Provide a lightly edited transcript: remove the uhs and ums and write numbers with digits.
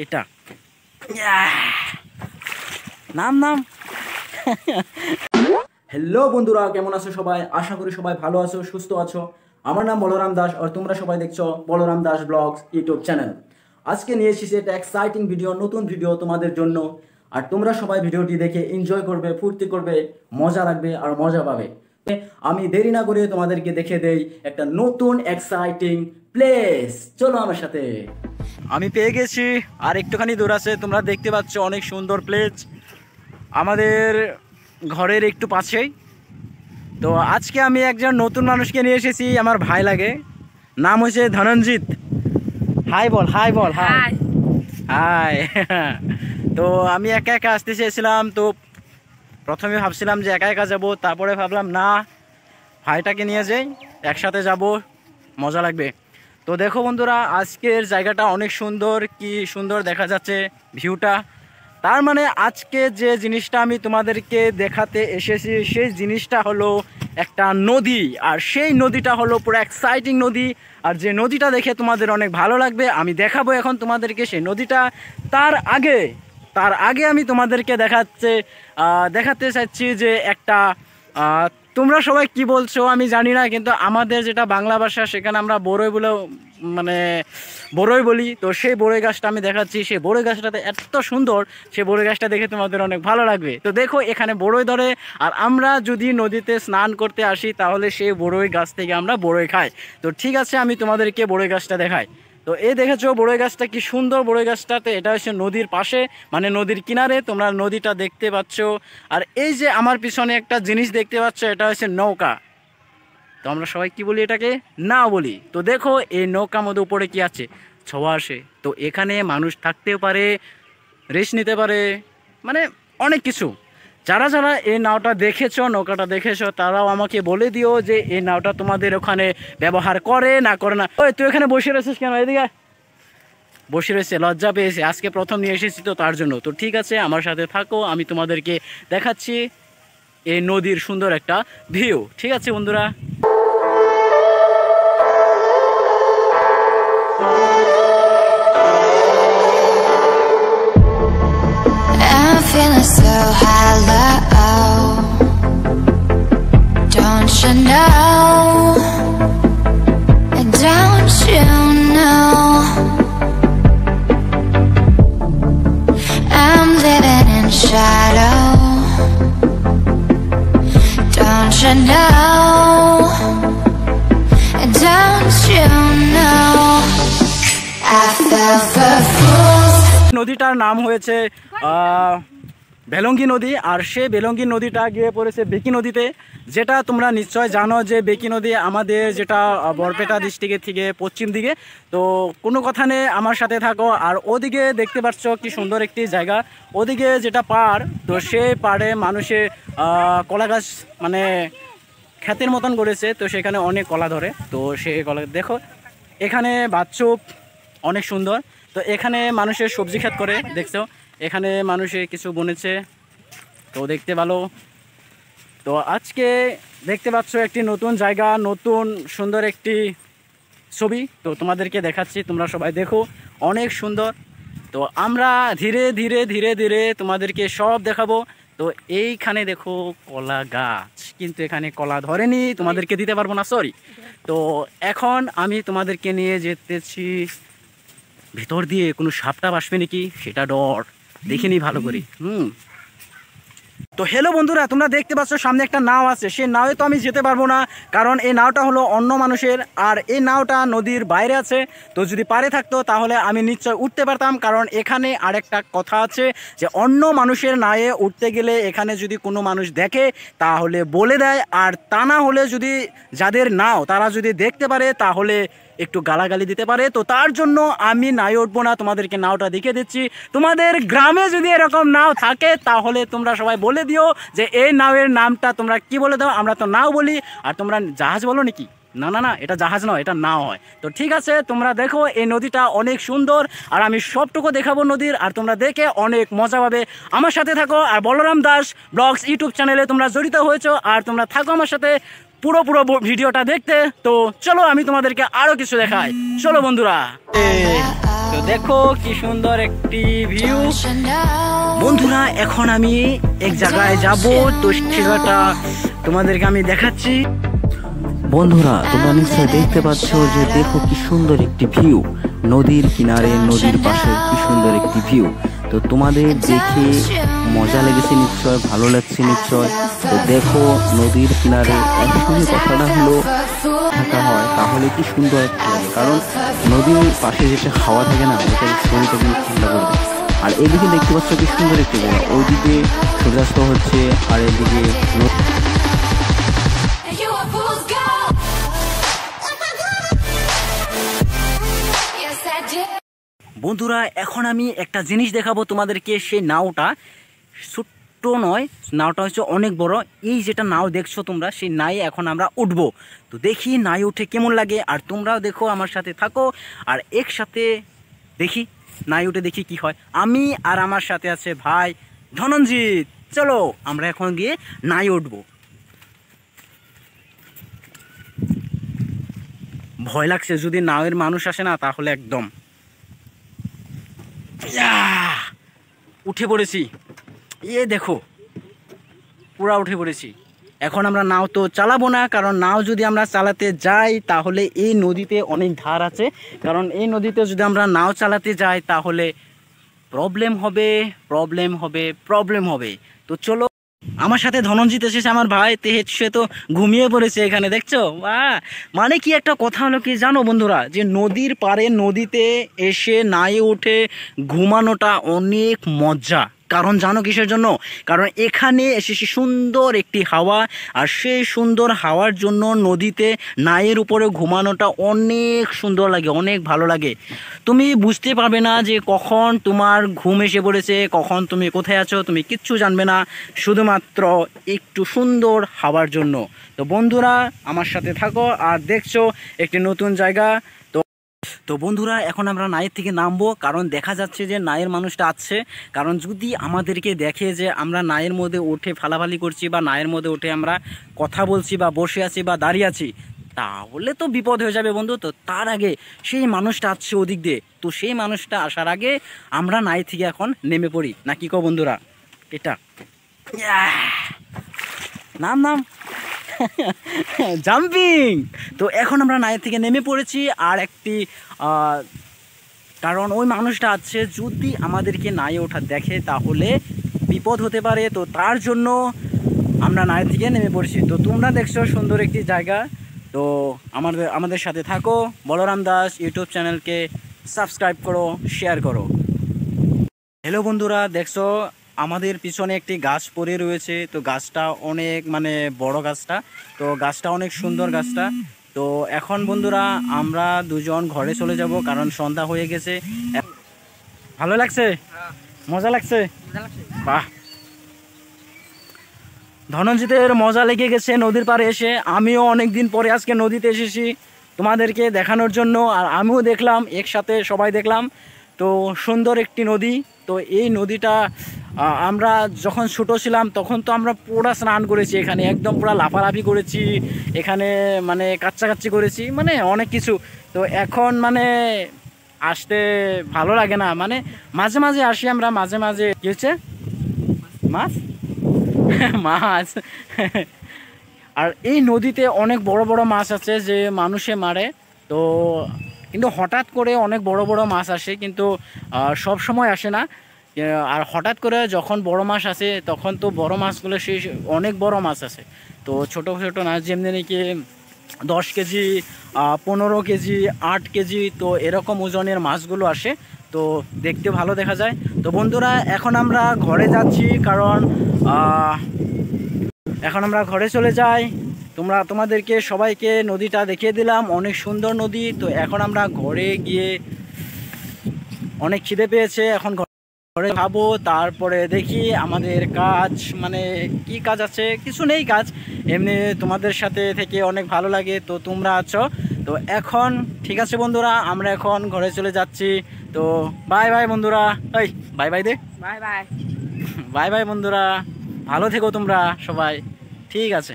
এটা নাম নাম হ্যালো বন্ধুরা, কেমন আছো সবাই? আশা করি সবাই ভালো আছো, সুস্থ আছো। আমার নাম বলরাম দাস আর তোমরা সবাই দেখছো Balaram Das blogs YouTube channel. আজকে নিয়ে এসেছি একটা এক্সাইটিং ভিডিও, নতুন ভিডিও তোমাদের জন্য। আর তোমরা সবাই ভিডিওটি দেখে এনজয় করবে, ফুর্তি করবে, মজা লাগবে আর মজা পাবে। আমি দেরি না করে তোমাদেরকে দেখে দেই একটা নতুন এক্সাইটিং প্লেস। চলো আমার সাথে। আমি পেয়ে গেছি, আর একটুখানি দূর আছে। তোমরা দেখতে পাচ্ছ অনেক সুন্দর প্লেস, আমাদের ঘরের একটু পাশেই। তো আজকে আমি একজন নতুন মানুষকে নিয়ে এসেছি, আমার ভাই লাগে। নাম হচ্ছে ধনঞ্জিত। হাই বল, হাই বল, হাই হাই। তো আমি একা একা আসতে চেয়েছিলাম, তো প্রথমে ভাবছিলাম যে একা একা যাবো, তারপরে ভাবলাম না, ভাইটাকে নিয়ে যাই, একসাথে যাব, মজা লাগবে। তো দেখো বন্ধুরা, আজকের জায়গাটা অনেক সুন্দর, কি সুন্দর দেখা যাচ্ছে ভিউটা। তার মানে আজকে যে জিনিসটা আমি তোমাদেরকে দেখাতে এসেছি, সেই জিনিসটা হলো একটা নদী। আর সেই নদীটা হলো পুরো এক্সাইটিং নদী। আর যে নদীটা দেখে তোমাদের অনেক ভালো লাগবে, আমি দেখাবো এখন তোমাদেরকে সেই নদীটা। তার আগে আমি তোমাদেরকে দেখাতে চাচ্ছি যে একটা তোমরা সবাই কি বলছো আমি জানি না, কিন্তু আমাদের যেটা বাংলা ভাষা সেখানে আমরা বড়ই বলে, মানে বড়ই বলি। তো সেই বড়ই গাছটা আমি দেখাচ্ছি। সেই বড়ই গাছটাতে এত সুন্দর, সেই বড়ই গাছটা দেখে তোমাদের অনেক ভালো লাগবে। তো দেখো, এখানে বড়ই ধরে, আর আমরা যদি নদীতে স্নান করতে আসি তাহলে সেই বড়ই গাছ থেকে আমরা বড়ই খাই। তো ঠিক আছে, আমি তোমাদেরকে বড়ই গাছটা দেখাই। তো এই দেখেছো বড়ই গাছটা কি সুন্দর। বড়ই গাছটাতে, এটা হচ্ছে নদীর পাশে, মানে নদীর কিনারে তোমরা নদীটা দেখতে পাচ্ছ। আর এই যে আমার পিছনে একটা জিনিস দেখতে পাচ্ছ, এটা হচ্ছে নৌকা। তো আমরা সবাই কি বলি, এটাকে নাও বলি। তো দেখো এই নৌকার মধ্যে উপরে কি আছে, ছোঁয়া আসে। তো এখানে মানুষ থাকতেও পারে, রেস্ট নিতে পারে, মানে অনেক কিছু। যারা যারা এই নাওটা দেখেছো, নৌকাটা দেখেছো, তারাও আমাকে বলে দিও যে এই নাওটা তোমাদের ওখানে ব্যবহার করে না করে না। ওই তুই এখানে বসে রয়েছিস কেন? এদিকে বসে রয়েছে, লজ্জা পেয়েছে, আজকে প্রথম নিয়ে এসেছি তো তার জন্য। তো ঠিক আছে, আমার সাথে থাকো, আমি তোমাদেরকে দেখাচ্ছি এই নদীর সুন্দর একটা ভিউ। ঠিক আছে বন্ধুরা। Feeling so hollow, don't you know, don't you know, I'm living in shadow, don't you know, don't you know, I fell for fools. নদীটার নাম হয়েছে বেলঙ্গি নদী। আর সেই বেলঙ্গি নদীটা গিয়ে পড়েছে বেকি নদীতে, যেটা তোমরা নিশ্চয় জানো যে বেকি নদী আমাদের যেটা বরপেটা ডিস্ট্রিক্টের থেকে পশ্চিম দিকে। তো কোনো কথা নেই, আমার সাথে থাকো। আর ওদিকে দেখতে পাচ্ছ কি সুন্দর একটি জায়গা, ওদিকে যেটা পাড়, তো সেই পাড়ে মানুষে কলা গাছ, মানে ক্ষেতের মতন করেছে। তো সেখানে অনেক কলা ধরে। তো সেই কলা দেখো, এখানে বাচ্চুপ অনেক সুন্দর। তো এখানে মানুষের সবজি ক্ষেত করে, দেখছো এখানে মানুষে কিছু বনেছে, তো দেখতে ভালো। তো আজকে দেখতে পাচ্ছ একটি নতুন জায়গা, নতুন সুন্দর একটি ছবি, তো তোমাদেরকে দেখাচ্ছি, তোমরা সবাই দেখো, অনেক সুন্দর। তো আমরা ধীরে ধীরে ধীরে ধীরে তোমাদেরকে সব দেখাবো। তো এইখানে দেখো কলা গাছ, কিন্তু এখানে কলা ধরেনি, তোমাদেরকে দিতে পারবো না, সরি। তো এখন আমি তোমাদেরকে নিয়ে যেতেছি ভেতর দিয়ে। কোনো সাপটা আসবে নাকি সেটা ডর, দেখিনি ভালো করে। তো হ্যালো বন্ধুরা, তোমরা দেখতে পাচ্ছ সামনে একটা নাও আছে। সেই নাওয়ে তো আমি যেতে পারবো না, কারণ এই নাওটা হলো অন্য মানুষের, আর এই নাওটা নদীর বাইরে আছে। তো যদি পারে থাকতো তাহলে আমি নিশ্চয় উঠতে পারতাম, কারণ এখানে আরেকটা কথা আছে যে অন্য মানুষের নায়ে উঠতে গেলে এখানে যদি কোনো মানুষ দেখে তাহলে বলে দেয়, আর তা না হলে যদি যাদের নাও তারা যদি দেখতে পারে তাহলে একটু গালাগালি দিতে পারে। তো তার জন্য আমি নাও উঠবো না, তোমাদেরকে নাওটা দেখিয়ে দিচ্ছি। তোমাদের গ্রামে যদি এরকম নাও থাকে তাহলে তোমরা সবাই বলে দিও যে এই নাওয়ের নামটা তোমরা কি বলে দাও। আমরা তো নাও বলি, আর তোমরা জাহাজ বলো নাকি? না না না, এটা জাহাজ নয়, এটা নাও হয়। তো ঠিক আছে, তোমরা দেখো এই নদীটা অনেক সুন্দর, আর আমি সবটুকু দেখাবো নদীর, আর তোমরা দেখে অনেক মজা পাবে। আমার সাথে থাকো, আর বলরাম দাস ব্লগস ইউটিউব চ্যানেলে তোমরা জড়িত হয়েছো, আর তোমরা থাকো আমার সাথে পুরো ভিডিওটা দেখতে। তো চলো আমি তোমাদেরকে আরো কিছু দেখাই, চলো বন্ধুরা। তো তো দেখো কি সুন্দর একটি ভিউ। Don't you know? বন্ধুরা এখন আমি এক জায়গায় যাব, তো সেটা তোমাদেরকে আমি দেখাচ্ছি। বন্ধুরা তোমরা নিশ্চয়ই দেখতে পাচ্ছ যে দেখো কি সুন্দর একটি ভিউ, নদীর কিনারে নদীর পাশে কি সুন্দর একটি ভিউ। তো তোমাদের দেখে মজা লেগেছে নিশ্চয়, ভালো লাগছে নিশ্চয়। তো দেখো নদীর কিনারে একসঙ্গে কথাটা হলো থাকা হয় তাহলে কি সুন্দর লাগে, কারণ নদীর পাশে যেটা হাওয়া থাকে না ওটা শরীরটা কিন্তু ঠান্ডা করে দেয়। আর এদিকে দেখতে পাচ্ছ কি সুন্দর একটি জায়গা, ওইদিকে সূর্যাস্ত হচ্ছে আর এদিকে You a fool's go. Yes, I did. বন্ধুরা এখন আমি একটা জিনিস দেখাবো তোমাদেরকে। সেই নাওটা ছোট্ট নয়, নাওটা হচ্ছে অনেক বড়। এই যেটা নাও দেখছো তোমরা, সেই নায়ে এখন আমরা উঠবো। তো দেখি নাই উঠে কেমন লাগে, আর তোমরাও দেখো আমার সাথে থাকো আর একসাথে দেখি নাই উঠে দেখি কি হয়। আমি আর আমার সাথে আছে ভাই ধনঞ্জিত। চলো আমরা এখন গিয়ে নাই উঠবো। ভয় লাগছে, যদি নাওয়ের মানুষ আসে না তাহলে একদম উঠে পড়েছি। এ দেখো পুরা উঠে পড়েছি। এখন আমরা নাও তো চালাবো না, কারণ নাও যদি আমরা চালাতে যাই তাহলে এই নদীতে অনেক ধার আছে। কারণ এই নদীতে যদি আমরা নাও চালাতে যাই তাহলে প্রবলেম হবে, প্রবলেম হবে, প্রবলেম হবে। তো চলো, আমার সাথে ধনঞ্জিত এসেছে আমার ভাই, সে তো ঘুমিয়ে পড়েছে এখানে, দেখছো? মানে কি একটা কথা হলো কি জানো বন্ধুরা, যে নদীর পাড়ে নদীতে এসে নায়ে উঠে ঘুমানোটা অনেক মজা। কারণ জানো কিসের জন্য? কারণ এখানে এসেছে সুন্দর একটি হাওয়া, আর সেই সুন্দর হাওয়ার জন্য নদীতে নায়ের উপরে ঘুমানোটা অনেক সুন্দর লাগে, অনেক ভালো লাগে। তুমি বুঝতে পারবে না যে কখন তোমার ঘুম এসে পড়েছে, কখন তুমি কোথায় আছো, তুমি কিচ্ছু জানবে না, শুধুমাত্র একটু সুন্দর হাওয়ার জন্য। তো বন্ধুরা আমার সাথে থাকো আর দেখছো একটি নতুন জায়গা। তো বন্ধুরা এখন আমরা নায়ের থেকে নামবো, কারণ দেখা যাচ্ছে যে নায়ের মানুষটা আসছে। কারণ যদি আমাদেরকে দেখে যে আমরা নায়ের মধ্যে উঠে ফালাফালি করছি বা নায়ের মধ্যে উঠে আমরা কথা বলছি বা বসে আছি বা দাঁড়িয়ে আছি, তাহলে তো বিপদ হয়ে যাবে বন্ধু। তো তার আগে সেই মানুষটা আসছে ওদিক দিয়ে, তো সেই মানুষটা আসার আগে আমরা নাই থেকে এখন নেমে পড়ি, না কি কো বন্ধুরা? এটা নাম নাম জাম্পিং। তো এখন আমরা নাই থেকে নেমে পড়েছি। আর একটি কারণ ওই মানুষটা আছে, যদি আমাদেরকে নাই ওঠা দেখে তাহলে বিপদ হতে পারে। তো তার জন্য আমরা নাই থেকে নেমে পড়েছি। তো তোমরা দেখছো সুন্দর একটি জায়গা। তো আমাদের সাথে থাকো, বলরাম দাস ইউটিউব চ্যানেলকে সাবস্ক্রাইব করো, শেয়ার করো। হ্যালো বন্ধুরা, দেখছো আমাদের পিছনে একটি গাছ পড়ে রয়েছে। তো গাছটা অনেক মানে বড় গাছটা, তো গাছটা অনেক সুন্দর গাছটা। তো এখন বন্ধুরা আমরা দুজন ঘরে চলে যাব, কারণ সন্ধ্যা হয়ে গেছে। ভালো লাগছে? মজা লাগছে? বাহ, ধনঞ্জিতের মজা লেগে গেছে নদীর পাড়ে এসে। আমিও অনেক দিন পরে আজকে নদীতে এসেছি তোমাদেরকে দেখানোর জন্য, আর আমিও দেখলাম, একসাথে সবাই দেখলাম। তো সুন্দর একটি নদী। তো এই নদীটা আমরা যখন ছোটো ছিলাম তখন তো আমরা পুরা স্নান করেছি এখানে, একদম পুরা লাফালাফি করেছি এখানে, মানে কাচ্চাকাচ্চি করেছি, মানে অনেক কিছু। তো এখন মানে আসতে ভালো লাগে না, মানে মাঝে মাঝে আসি আমরা, মাঝে মাঝে কী হচ্ছে মাছ মাছ আর এই নদীতে অনেক বড় বড় মাছ আছে যে মানুষে মারে। তো কিন্তু হঠাৎ করে অনেক বড় বড় মাছ আসে, কিন্তু সব সময় আসে না। আর হঠাৎ করে যখন বড় মাছ আসে তখন তো বড় মাছগুলো সেই অনেক বড় মাছ আসে। তো ছোটো ছোটো মাছ যেমনি নাকি 10 কেজি, 15 কেজি, 8 কেজি, তো এরকম ওজনের মাছগুলো আসে। তো দেখতে ভালো দেখা যায়। তো বন্ধুরা এখন আমরা ঘরে যাচ্ছি, কারণ এখন আমরা ঘরে চলে যাই। তোমাদেরকে সবাইকে নদীটা দেখিয়ে দিলাম, অনেক সুন্দর নদী। তো এখন আমরা ঘরে গিয়ে, অনেক খিদে পেয়েছে, এখন ঘরে খাবো, তারপরে দেখি আমাদের কাজ, মানে কি কাজ আছে, কিছু নেই কাজ, এমনি তোমাদের সাথে থেকে অনেক ভালো লাগে। তো তোমরা আছো, তো এখন ঠিক আছে বন্ধুরা, আমরা এখন ঘরে চলে যাচ্ছি। তো বাই বাই বন্ধুরা, এই বাই বাই দে, বাই বাই, বাই বাই বন্ধুরা, ভালো থেকো তোমরা সবাই, ঠিক আছে।